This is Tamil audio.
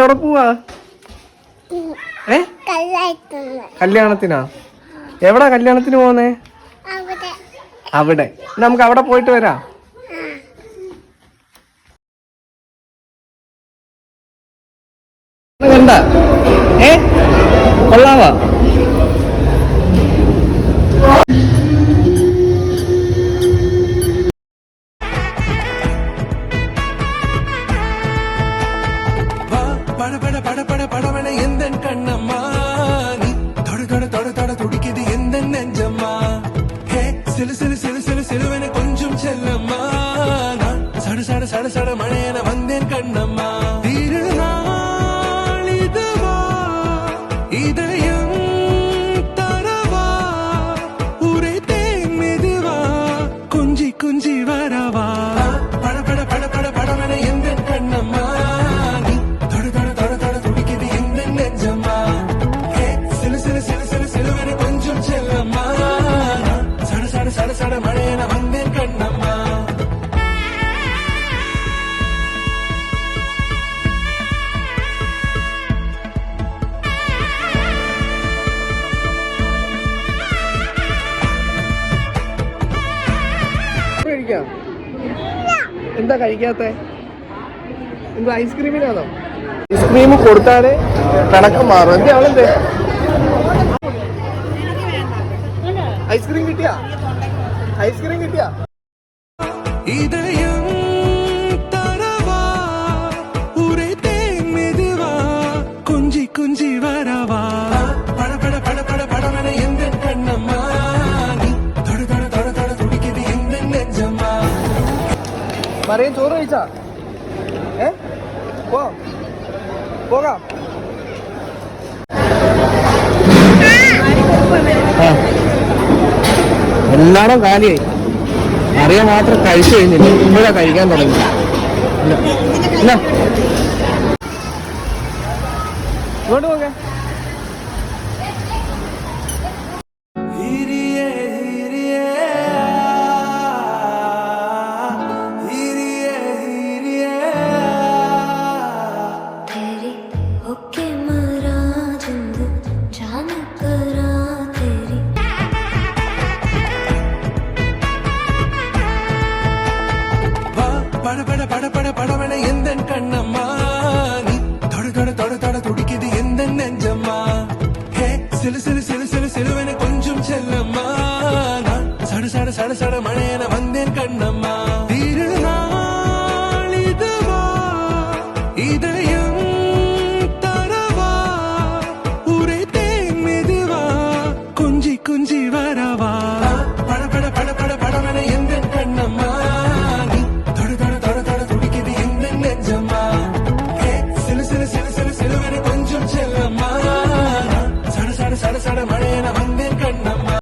എവിടെ പോവാ? കല്യാണത്തിനാ? എവിടാ കല്യാണത്തിന് പോന്നേ? അവിടെ. നമുക്ക് അവിടെ പോയിട്ട് വരാം. കണ്ട കൊള്ളാവാ? கொஞ்சம் செல்லம்மா சட சட சட சட மழையன வந்தேன் கண்ணம்மா திருநாள் இதுவா இதயம் தரவா உரைத்தேன் மெதுவா குஞ்சி குஞ்சி வரவா பட பட பட பட படவன எந்த கண்ணம்மா நீ தொட தொட தொட தொட துடிக்குது எந்த நெஞ்சம்மா சிலு சிலு சிலு சிலு சிலுவன கொஞ்சம் செல்லம்மா சட சட சட சட மழையன வந்தேன் கண்ணம்மா. എന്താ കഴിക്കാത്ത? എന്താ ഐസ്ക്രീമിനാണോ? ഐസ്ക്രീം കൊടുത്താലേ കണക്കം മാറും. എന്താ അവളെന്തേ ഐസ്ക്രീം കിട്ടിയാ? ഐസ്ക്രീം കിട്ടിയാ? இதயம் தரவா உரைத்தேன் மெதுவா குஞ்சி குஞ்சி வரவா பட பட பட பட படவன எந்த கண்ணம்மா நீ தொட தொட தொட தொட துடிக்குது எந்த நெஞ்சம்மா. പറയും ചോറ് കഴിച്ചാ? പോകാം. എല്ലാരും കാലിയായി. അറിയാൻ മാത്രം കഴിച്ചു കഴിഞ്ഞില്ല. ഇപ്പോഴാ കഴിക്കാൻ തുടങ്ങി. ഇങ്ങോട്ട് പോകാം. பட பட பட பட படவன எந்த கண்ணம்மா நீ தொட தொட தொட தொட துடிக்குது எந்த நெஞ்சம்மா சிலு சிலு சிலு சிலு சிலுவன கொஞ்சம் செல்லம்மா சட சட சட சட மழையன வந்தேன் கண்ணம்மா திருநாள் இதுவா இதயம் தரவா உரைத்தேன் மெதுவா குஞ்சி குஞ்சி வரவா